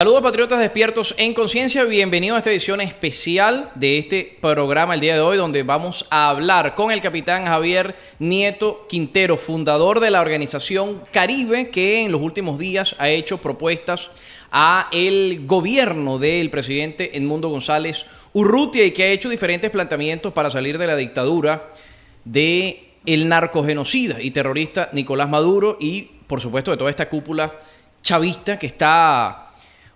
Saludos patriotas despiertos en conciencia, bienvenidos a esta edición especial de este programa el día de hoy, donde vamos a hablar con el capitán Javier Nieto Quintero, fundador de la organización Caribe, que en los últimos días ha hecho propuestas a el gobierno del presidente Edmundo González Urrutia y que ha hecho diferentes planteamientos para salir de la dictadura de el narcogenocida y terrorista Nicolás Maduro y, por supuesto, de toda esta cúpula chavista que está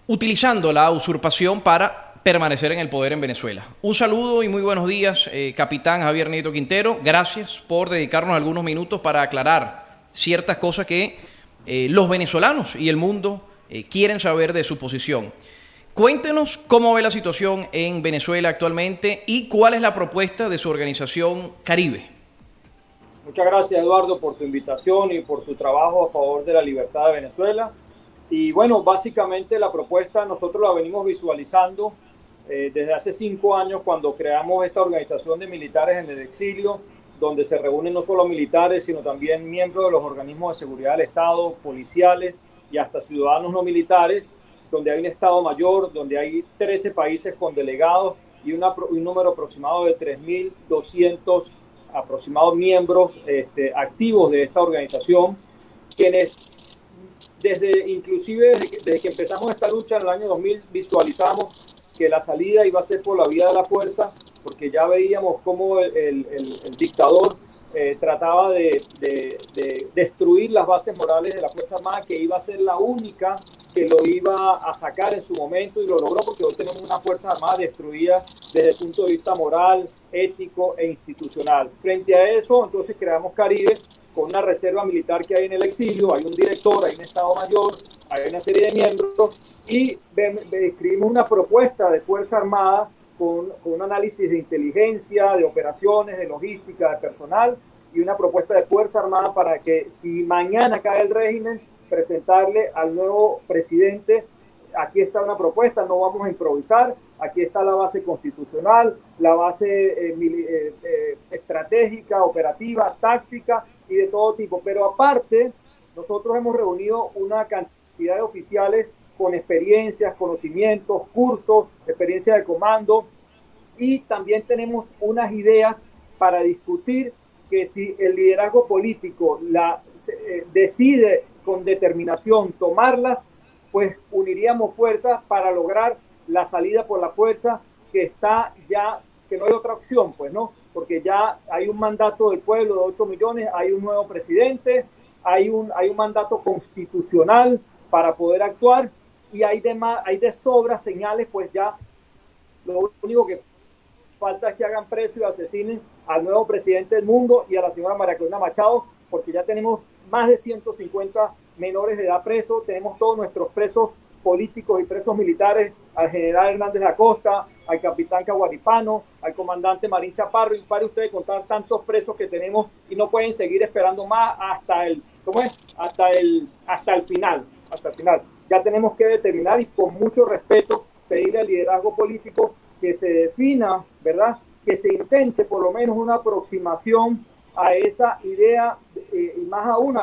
utilizando la usurpación para permanecer en el poder en Venezuela. Un saludo y muy buenos días, capitán Javier Nieto Quintero. Gracias por dedicarnos algunos minutos para aclarar ciertas cosas que los venezolanos y el mundo quieren saber de su posición. Cuéntenos cómo ve la situación en Venezuela actualmente y cuál es la propuesta de su organización Caribe. Muchas gracias, Eduardo, por tu invitación y por tu trabajo a favor de la libertad de Venezuela. Y bueno, básicamente la propuesta nosotros la venimos visualizando desde hace 5 años cuando creamos esta organización de militares en el exilio, donde se reúnen no solo militares, sino también miembros de los organismos de seguridad del Estado, policiales y hasta ciudadanos no militares, donde hay un Estado Mayor, donde hay 13 países con delegados y un número aproximado de 3.200 aproximados miembros activos de esta organización, quienes desde que empezamos esta lucha en el año 2000 visualizamos que la salida iba a ser por la vía de la fuerza, porque ya veíamos cómo el dictador trataba de destruir las bases morales de la Fuerza Armada, que iba a ser la única que lo iba a sacar en su momento, y lo logró porque hoy tenemos una Fuerza Armada destruida desde el punto de vista moral, ético e institucional. Frente a eso, entonces creamos Caribe, con una reserva militar que hay en el exilio, hay un director, hay un Estado Mayor, hay una serie de miembros, y escribimos una propuesta de Fuerza Armada con un análisis de inteligencia, de operaciones, de logística, de personal, y una propuesta de Fuerza Armada para que, si mañana cae el régimen, presentarle al nuevo presidente. Aquí está una propuesta, no vamos a improvisar, aquí está la base constitucional, la base estratégica, operativa, táctica y de todo tipo. Pero aparte, nosotros hemos reunido una cantidad de oficiales con experiencias, conocimientos, cursos, experiencia de comando, y también tenemos unas ideas para discutir que si el liderazgo político decide con determinación tomarlas, pues uniríamos fuerzas para lograr la salida por la fuerza, que está ya, que no hay otra opción, pues, ¿no? Porque ya hay un mandato del pueblo de 8 millones, hay un nuevo presidente, hay un mandato constitucional para poder actuar, y hay de sobra señales, pues ya lo único que falta es que hagan preso y asesinen al nuevo presidente del mundo y a la señora María Corina Machado, porque ya tenemos más de 150 menores de edad presos, tenemos todos nuestros presos políticos y presos militares, al general Hernández de Acosta, al capitán Caguaripano, al comandante Marín Chaparro, y pare usted de contar tantos presos que tenemos, y no pueden seguir esperando más hasta el final. Ya tenemos que determinar, y con mucho respeto pedirle al liderazgo político que se defina, ¿verdad? Que se intente por lo menos una aproximación a esa idea, y más aún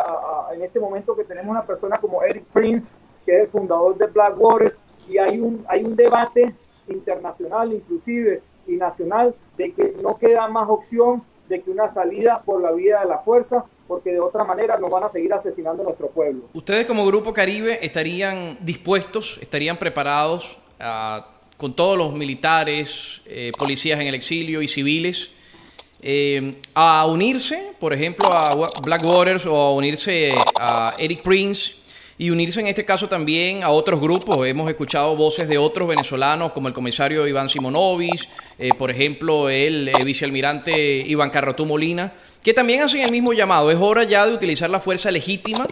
en este momento que tenemos una persona como Eric Prince, que es el fundador de Blackwater, y hay un debate internacional inclusive y nacional de que no queda más opción de que una salida por la vía de la fuerza, porque de otra manera nos van a seguir asesinando a nuestro pueblo. ¿Ustedes como Grupo Caribe estarían dispuestos, estarían preparados con todos los militares, policías en el exilio y civiles, a unirse, por ejemplo, a Blackwater, o a unirse a Eric Prince, y unirse en este caso también a otros grupos? Hemos escuchado voces de otros venezolanos, como el comisario Iván Simonovic, por ejemplo, el vicealmirante Iván Carrotú Molina, que también hacen el mismo llamado. Es hora ya de utilizar la fuerza legítima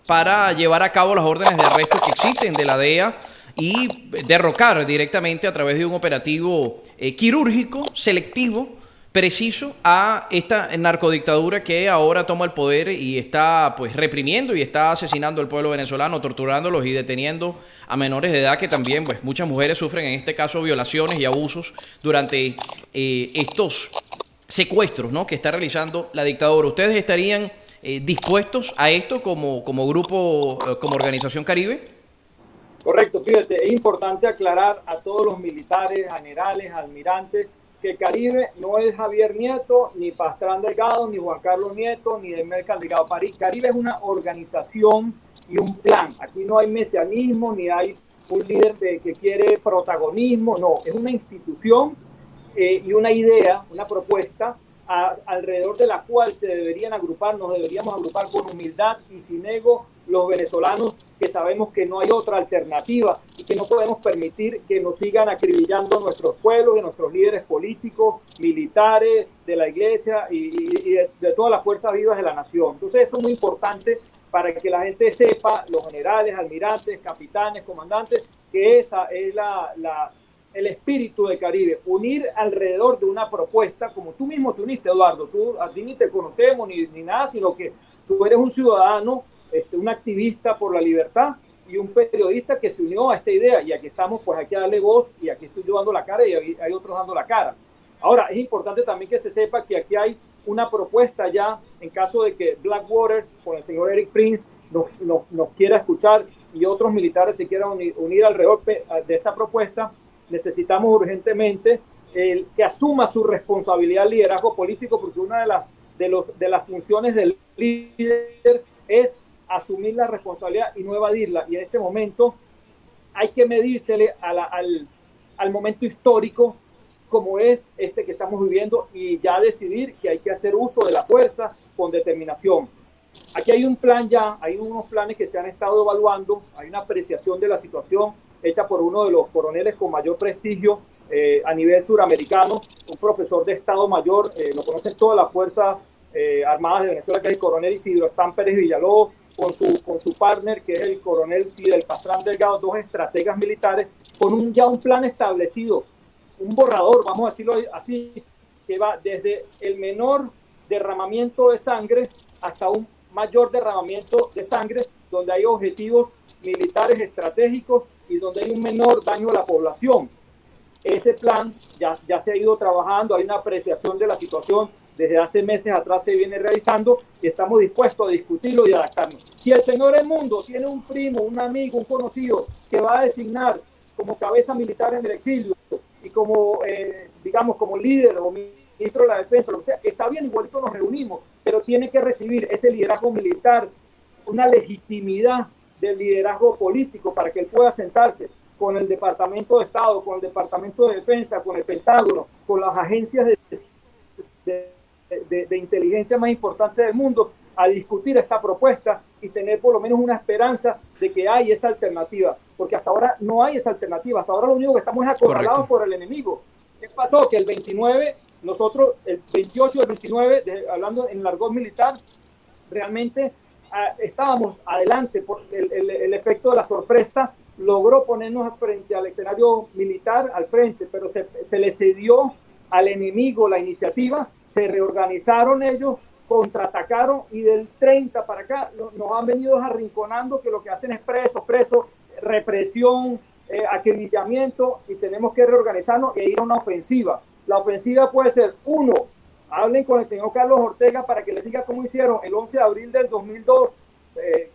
para llevar a cabo las órdenes de arresto que existen de la DEA y derrocar directamente a través de un operativo quirúrgico, selectivo, preciso, a esta narcodictadura que ahora toma el poder y está pues reprimiendo y está asesinando al pueblo venezolano, torturándolos y deteniendo a menores de edad, que también pues muchas mujeres sufren en este caso violaciones y abusos durante estos secuestros, ¿no?, que está realizando la dictadura. ¿Ustedes estarían dispuestos a esto como grupo, como organización Caribe? Correcto, fíjate, es importante aclarar a todos los militares, generales, almirantes, que Caribe no es Javier Nieto, ni Pastrán Delgado, ni Juan Carlos Nieto, ni Delmer Delgado París. Caribe es una organización y un plan. Aquí no hay mesianismo, ni hay un líder que quiere protagonismo, no, es una institución y una idea, una propuesta alrededor de la cual se deberían agrupar, nos deberíamos agrupar con humildad y sin ego los venezolanos, que sabemos que no hay otra alternativa y que no podemos permitir que nos sigan acribillando nuestros pueblos y nuestros líderes políticos, militares, de la iglesia y de todas las fuerzas vivas de la nación. Entonces eso es muy importante para que la gente sepa, los generales, almirantes, capitanes, comandantes, que esa es el espíritu de Caribe, unir alrededor de una propuesta, como tú mismo te uniste, Eduardo. A ti ni te conocemos ni nada, sino que tú eres un ciudadano, un activista por la libertad y un periodista que se unió a esta idea, y aquí estamos, pues hay que darle voz, y aquí estoy yo dando la cara y hay otros dando la cara. Ahora, es importante también que se sepa que aquí hay una propuesta ya, en caso de que Blackwater, con el señor Eric Prince, nos quiera escuchar y otros militares se quieran unir alrededor de esta propuesta. Necesitamos urgentemente que asuma su responsabilidad, liderazgo político, porque una de las funciones del líder es asumir la responsabilidad y no evadirla. Y en este momento hay que medírsele al momento histórico como es este que estamos viviendo, y ya decidir que hay que hacer uso de la fuerza con determinación. Aquí hay un plan ya, hay unos planes que se han estado evaluando, hay una apreciación de la situación hecha por uno de los coroneles con mayor prestigio a nivel suramericano, un profesor de Estado Mayor, lo conocen todas las Fuerzas Armadas de Venezuela, que es el coronel Isidro Están Pérez Villalobos, con su partner, que es el coronel Fidel Pastrán Delgado, dos estrategas militares, con ya un plan establecido, un borrador, vamos a decirlo así, que va desde el menor derramamiento de sangre hasta un mayor derramamiento de sangre, donde hay objetivos militares estratégicos y donde hay un menor daño a la población. Ese plan ya se ha ido trabajando, hay una apreciación de la situación, desde hace meses atrás se viene realizando, y estamos dispuestos a discutirlo y adaptarnos. Si el señor Edmundo tiene un primo, un amigo, un conocido que va a designar como cabeza militar en el exilio y como, digamos, como líder o ministro de la defensa, lo que sea, está bien, igualito nos reunimos, pero tiene que recibir ese liderazgo militar, una legitimidad del liderazgo político para que él pueda sentarse con el Departamento de Estado, con el Departamento de Defensa, con el Pentágono, con las agencias de inteligencia más importantes del mundo, a discutir esta propuesta y tener por lo menos una esperanza de que hay esa alternativa, porque hasta ahora no hay esa alternativa. Hasta ahora lo único que estamos es acorralados por el enemigo. ¿Qué pasó? Que el 29, nosotros, el 28 del 29, hablando en el argot militar, realmente estábamos adelante, por el efecto de la sorpresa logró ponernos frente al escenario militar, al frente, pero se le cedió al enemigo la iniciativa, se reorganizaron ellos, contraatacaron, y del 30 para acá nos han venido arrinconando, que lo que hacen es presos, represión, acribillamiento, y tenemos que reorganizarnos e ir a una ofensiva. La ofensiva puede ser, uno, hablen con el señor Carlos Ortega para que les diga cómo hicieron el 11 de abril del 2002,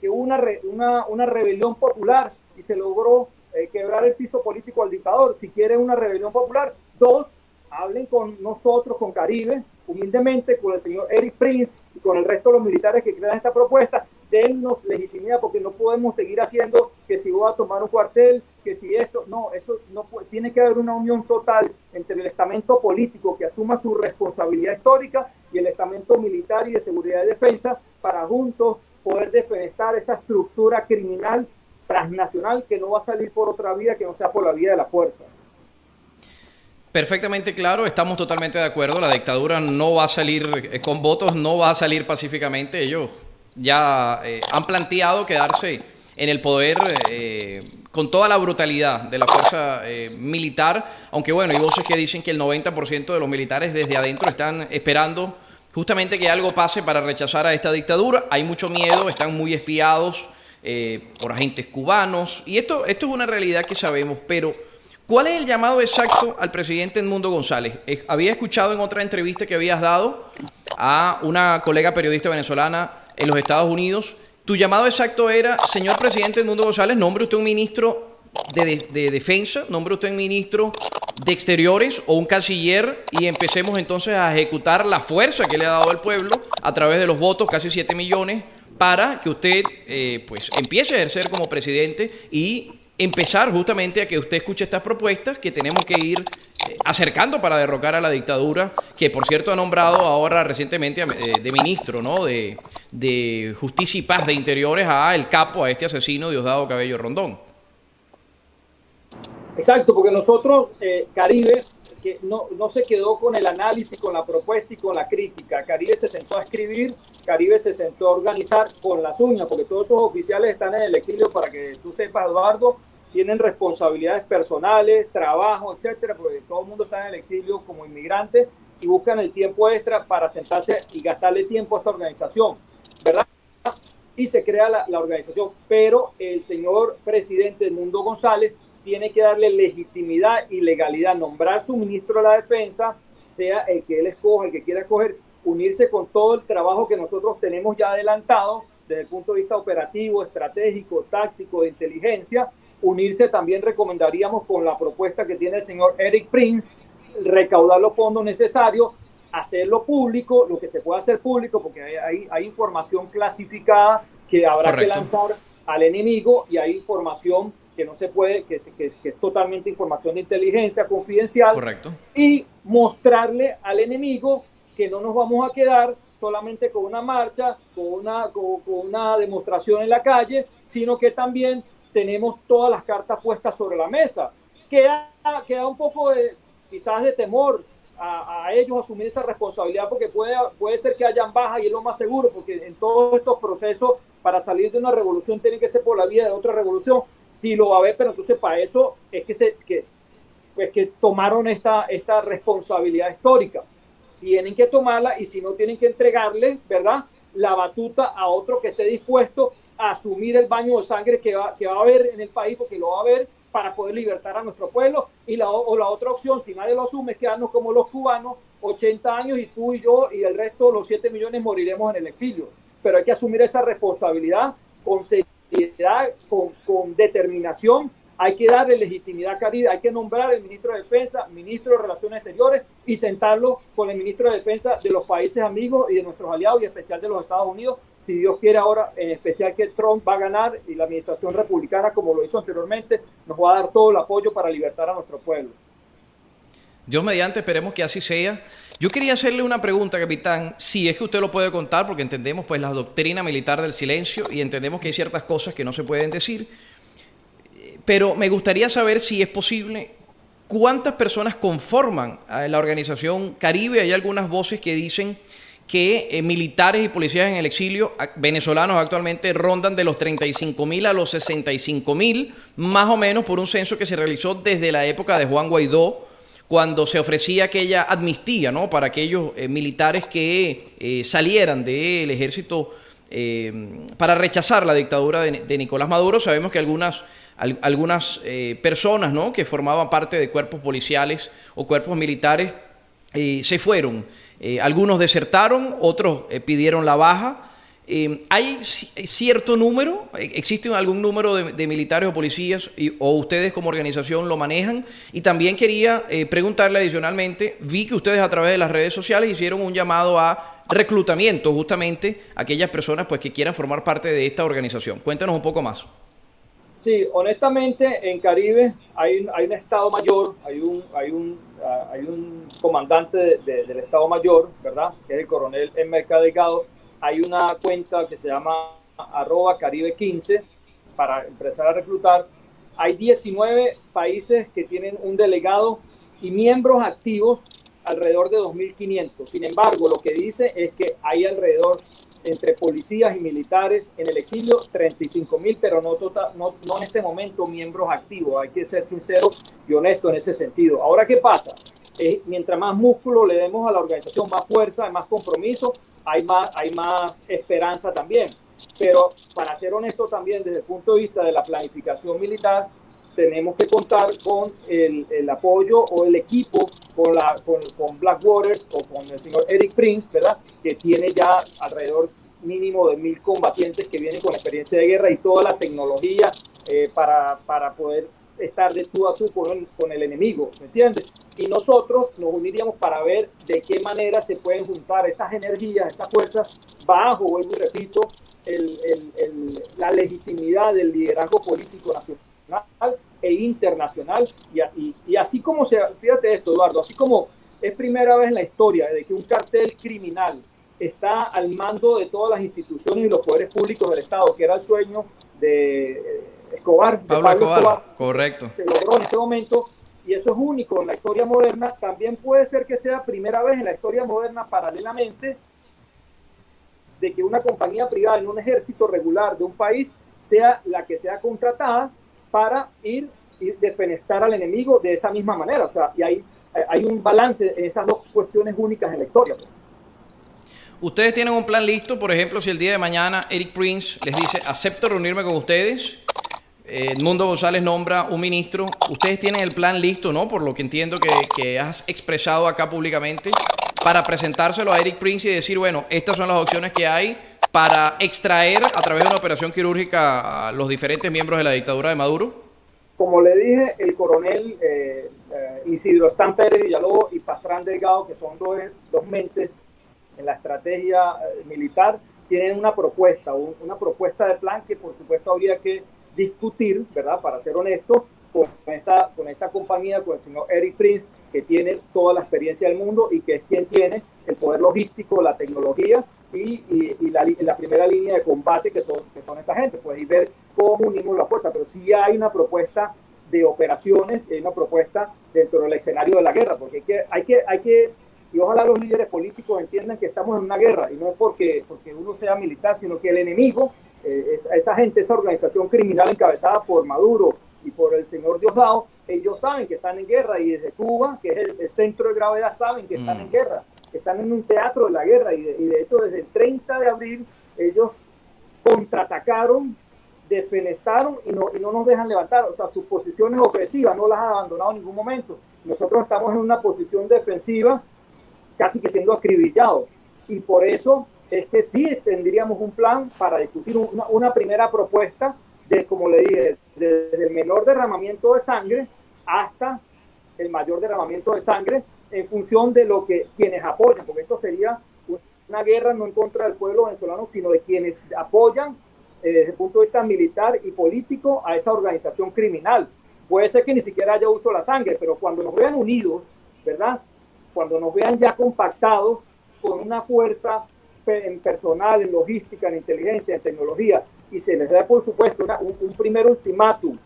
que hubo una rebelión popular y se logró quebrar el piso político al dictador. Si quieren una rebelión popular. Dos, hablen con nosotros, con Caribe, humildemente, con el señor Eric Prince y con el resto de los militares que crean esta propuesta. Dennos legitimidad, porque no podemos seguir haciendo que si voy a tomar un cuartel, que si esto, no, eso no puede. Tiene que haber una unión total entre el estamento político que asuma su responsabilidad histórica y el estamento militar y de seguridad y defensa, para juntos poder defenestrar esa estructura criminal transnacional que no va a salir por otra vía que no sea por la vía de la fuerza. Perfectamente claro, estamos totalmente de acuerdo. La dictadura no va a salir con votos, no va a salir pacíficamente. Ellos ya han planteado quedarse en el poder con toda la brutalidad de la fuerza militar, aunque bueno, hay voces que dicen que el 90% de los militares desde adentro están esperando justamente que algo pase para rechazar a esta dictadura. Hay mucho miedo, están muy espiados por agentes cubanos, y esto es una realidad que sabemos, pero ¿cuál es el llamado exacto al presidente Edmundo González? Había escuchado en otra entrevista que habías dado a una colega periodista venezolana en los Estados Unidos. Tu llamado exacto era: señor presidente Edmundo González, nombre usted un ministro de defensa, nombre usted un ministro de exteriores o un canciller y empecemos entonces a ejecutar la fuerza que le ha dado el pueblo a través de los votos, casi 7 millones, para que usted pues empiece a ejercer como presidente y empezar justamente a que usted escuche estas propuestas que tenemos que ir acercando para derrocar a la dictadura, que por cierto ha nombrado ahora recientemente de ministro, ¿no?, de Justicia y Paz de Interiores a el capo, a este asesino Diosdado Cabello Rondón. Exacto, porque nosotros, Caribe, que no se quedó con el análisis, con la propuesta y con la crítica. Caribe se sentó a escribir, Caribe se sentó a organizar con las uñas, porque todos esos oficiales están en el exilio, para que tú sepas, Eduardo, tienen responsabilidades personales, trabajo, etcétera, porque todo el mundo está en el exilio como inmigrante y buscan el tiempo extra para sentarse y gastarle tiempo a esta organización, ¿verdad? Y se crea la organización, pero el señor presidente Edmundo González tiene que darle legitimidad y legalidad, nombrar su ministro de la Defensa, sea el que él escoja, el que quiera escoger, unirse con todo el trabajo que nosotros tenemos ya adelantado desde el punto de vista operativo, estratégico, táctico, de inteligencia. Unirse también recomendaríamos con la propuesta que tiene el señor Eric Prince, recaudar los fondos necesarios, hacerlo público, lo que se pueda hacer público, porque hay información clasificada que habrá que lanzar al enemigo y hay información que no se puede, que es totalmente información de inteligencia confidencial. Correcto. Y mostrarle al enemigo que no nos vamos a quedar solamente con una marcha, con una demostración en la calle, sino que también tenemos todas las cartas puestas sobre la mesa. Queda un poco quizás de temor a ellos asumir esa responsabilidad, porque puede ser que hayan bajas, y es lo más seguro, porque en todos estos procesos para salir de una revolución tiene que ser por la vía de otra revolución. Sí lo va a haber, pero entonces para eso es que tomaron esta responsabilidad histórica. Tienen que tomarla, y si no, tienen que entregarle, ¿verdad?, la batuta a otro que esté dispuesto a asumir el baño de sangre que va a haber en el país, porque lo va a haber, para poder libertar a nuestro pueblo. Y la otra opción, si nadie lo asume, es quedarnos como los cubanos, 80 años, y tú y yo y el resto, los 7 millones, moriremos en el exilio. Pero hay que asumir esa responsabilidad con seriedad, con determinación. Hay que darle legitimidad a Caribe, hay que nombrar al ministro de Defensa, ministro de Relaciones Exteriores, y sentarlo con el ministro de Defensa de los países amigos y de nuestros aliados, y en especial de los Estados Unidos, si Dios quiere ahora, en especial que Trump va a ganar y la administración republicana, como lo hizo anteriormente, nos va a dar todo el apoyo para libertar a nuestro pueblo. Dios mediante, esperemos que así sea. Yo quería hacerle una pregunta, capitán, si es que usted lo puede contar, porque entendemos pues la doctrina militar del silencio y entendemos que hay ciertas cosas que no se pueden decir. Pero me gustaría saber, si es posible, cuántas personas conforman a la organización Caribe. Hay algunas voces que dicen que militares y policías en el exilio venezolanos actualmente rondan de los 35.000 a los 65.000, más o menos, por un censo que se realizó desde la época de Juan Guaidó, cuando se ofrecía aquella amnistía, ¿no?, para aquellos militares que salieran del ejército para rechazar la dictadura de Nicolás Maduro. Sabemos que algunas personas, ¿no?, que formaban parte de cuerpos policiales o cuerpos militares se fueron. Algunos desertaron, otros pidieron la baja. ¿Hay cierto número? ¿Existe algún número de militares o policías o ustedes como organización lo manejan? Y también quería preguntarle adicionalmente, vi que ustedes a través de las redes sociales hicieron un llamado a reclutamiento justamente a aquellas personas pues que quieran formar parte de esta organización. Cuéntanos un poco más. Sí, honestamente en Caribe hay un Estado Mayor, hay un comandante del Estado Mayor, ¿verdad?, que es el coronel Enmerca Delgado. Hay una cuenta que se llama @Caribe15 para empezar a reclutar. Hay 19 países que tienen un delegado y miembros activos, alrededor de 2.500. Sin embargo, lo que dice es que hay alrededor, entre policías y militares en el exilio, 35.000, pero no en este momento miembros activos. Hay que ser sincero y honesto en ese sentido. Ahora, ¿qué pasa? Mientras más músculo le demos a la organización, más fuerza, más compromiso, hay más esperanza también. Pero para ser honesto también, desde el punto de vista de la planificación militar, tenemos que contar con el apoyo o el equipo con Blackwaters o con el señor Eric Prince, ¿verdad?, que tiene ya alrededor mínimo de 1.000 combatientes que vienen con experiencia de guerra y toda la tecnología para poder estar de tú a tú con el enemigo, ¿me entiendes? Y nosotros nos uniríamos para ver de qué manera se pueden juntar esas energías, esas fuerzas, bajo, vuelvo y repito, la legitimidad del liderazgo político nacional e internacional. Y así como fíjate esto, Eduardo, así como es primera vez en la historia de que un cartel criminal está al mando de todas las instituciones y los poderes públicos del Estado, que era el sueño de Pablo Escobar, correcto. Se logró en este momento, y eso es único en la historia moderna. También puede ser que sea primera vez en la historia moderna, paralelamente, de que una compañía privada en un ejército regular de un país sea la que sea contratada para ir y defenestrar al enemigo de esa misma manera. O sea, y hay un balance en esas dos cuestiones únicas en la historia. Ustedes tienen un plan listo, por ejemplo, si el día de mañana Erik Prince les dice, acepto reunirme con ustedes, Edmundo González nombra un ministro, ustedes tienen el plan listo, ¿no? Por lo que entiendo que has expresado acá públicamente, para presentárselo a Erik Prince y decir, bueno, estas son las opciones que hay para extraer a través de una operación quirúrgica a los diferentes miembros de la dictadura de Maduro. Como le dije, el coronel Isidro Están Pérez Villalobos y Pastrán Delgado, que son dos mentes en la estrategia militar, tienen una propuesta de plan que por supuesto habría que discutir, ¿verdad? Para ser honesto, con esta compañía, con el señor Erik Prince, que tiene toda la experiencia del mundo y que es quien tiene el poder logístico, la tecnología y la primera línea de combate que son esta gente, pues, y ver cómo unimos la fuerza. Pero sí hay una propuesta de operaciones, hay una propuesta dentro del escenario de la guerra, porque hay que y ojalá los líderes políticos entiendan que estamos en una guerra, y no es porque uno sea militar, sino que el enemigo, esa gente, esa organización criminal encabezada por Maduro y por el señor Diosdado, ellos saben que están en guerra, y desde Cuba, que es el centro de gravedad, saben que están en guerra, están en un teatro de la guerra, y de hecho desde el 30 de abril ellos contraatacaron, defenestraron y no nos dejan levantar. O sea, sus posiciones ofensivas no las han abandonado en ningún momento. Nosotros estamos en una posición defensiva, casi que siendo acribillados, y por eso es que sí tendríamos un plan para discutir una primera propuesta de, como le dije, desde el menor derramamiento de sangre hasta el mayor derramamiento de sangre, en función de lo que quienes apoyan, porque esto sería una guerra no en contra del pueblo venezolano, sino de quienes apoyan desde el punto de vista militar y político a esa organización criminal. Puede ser que ni siquiera haya uso de la sangre, pero cuando nos vean unidos, ¿verdad? Cuando nos vean ya compactados con una fuerza en personal, en logística, en inteligencia, en tecnología, y se les da, por supuesto, un primer ultimátum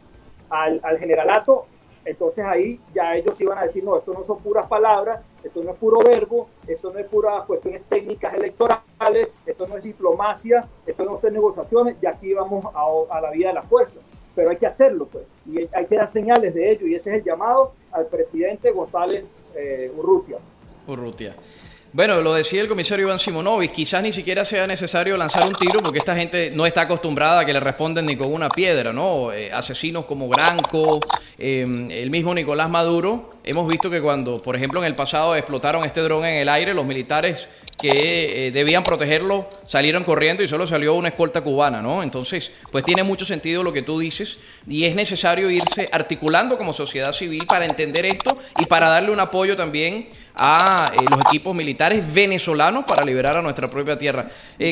al generalato, entonces ahí ya ellos iban a decir, no, esto no son puras palabras, esto no es puro verbo, esto no es puras cuestiones técnicas electorales, esto no es diplomacia, esto no son negociaciones, y aquí vamos a la vía de la fuerza. Pero hay que hacerlo, pues, y hay que dar señales de ello, y ese es el llamado al presidente González Urrutia. Bueno, lo decía el comisario Iván Simonovic, quizás ni siquiera sea necesario lanzar un tiro, porque esta gente no está acostumbrada a que le responden ni con una piedra, ¿no? Asesinos como Granco, el mismo Nicolás Maduro, hemos visto que cuando, por ejemplo, en el pasado explotaron este dron en el aire, los militares que debían protegerlo salieron corriendo y solo salió una escolta cubana, ¿no? Entonces, pues tiene mucho sentido lo que tú dices, y es necesario irse articulando como sociedad civil para entender esto y para darle un apoyo también a los equipos militares venezolanos para liberar a nuestra propia tierra.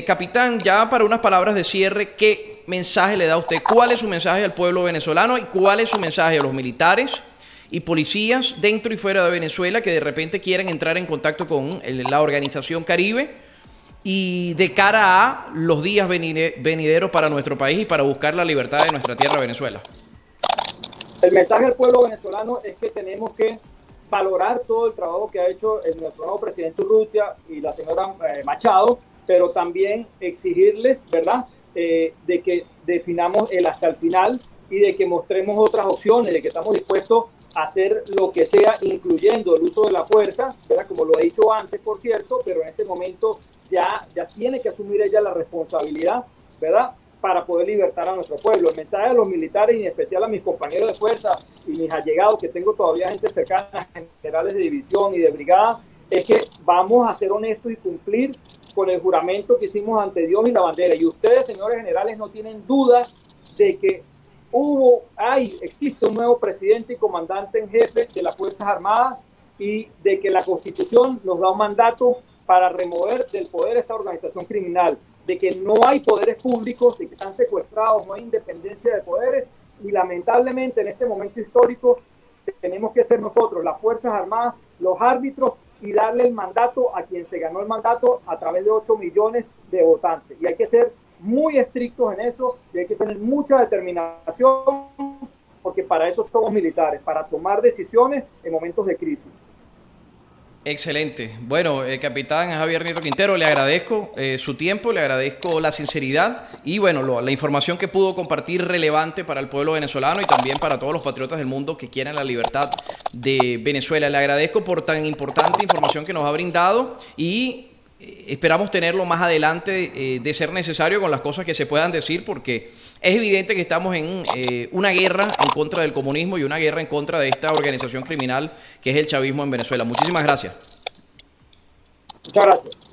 Capitán, ya para unas palabras de cierre, ¿qué mensaje le da usted? ¿Cuál es su mensaje al pueblo venezolano y cuál es su mensaje a los militares y policías dentro y fuera de Venezuela que de repente quieren entrar en contacto con la Organización Caribe y de cara a los días venideros para nuestro país y para buscar la libertad de nuestra tierra, Venezuela? El mensaje al pueblo venezolano es que tenemos que valorar todo el trabajo que ha hecho nuestro nuevo presidente Urrutia y la señora Machado, pero también exigirles, ¿verdad?, de que definamos el hasta el final y de que mostremos otras opciones, de que estamos dispuestos a hacer lo que sea, incluyendo el uso de la fuerza, ¿verdad?, como lo he dicho antes, por cierto, pero en este momento ya tiene que asumir ella la responsabilidad, ¿verdad?, para poder libertar a nuestro pueblo. El mensaje a los militares y en especial a mis compañeros de fuerza y mis allegados, que tengo todavía gente cercana, generales de división y de brigada, es que vamos a ser honestos y cumplir con el juramento que hicimos ante Dios y la bandera. Y ustedes, señores generales, no tienen dudas de que existe un nuevo presidente y comandante en jefe de las Fuerzas Armadas y de que la Constitución nos da un mandato para remover del poder esta organización criminal, de que no hay poderes públicos, de que están secuestrados, no hay independencia de poderes y lamentablemente en este momento histórico tenemos que ser nosotros, las Fuerzas Armadas, los árbitros y darle el mandato a quien se ganó el mandato a través de 8 millones de votantes. Y hay que ser muy estrictos en eso y hay que tener mucha determinación porque para eso somos militares, para tomar decisiones en momentos de crisis. Excelente. Bueno, capitán Javier Nieto Quintero, le agradezco su tiempo, le agradezco la sinceridad y bueno, la información que pudo compartir relevante para el pueblo venezolano y también para todos los patriotas del mundo que quieran la libertad de Venezuela. Le agradezco por tan importante información que nos ha brindado y esperamos tenerlo más adelante de ser necesario con las cosas que se puedan decir porque es evidente que estamos en una guerra en contra del comunismo y una guerra en contra de esta organización criminal que es el chavismo en Venezuela. Muchísimas gracias. Muchas gracias.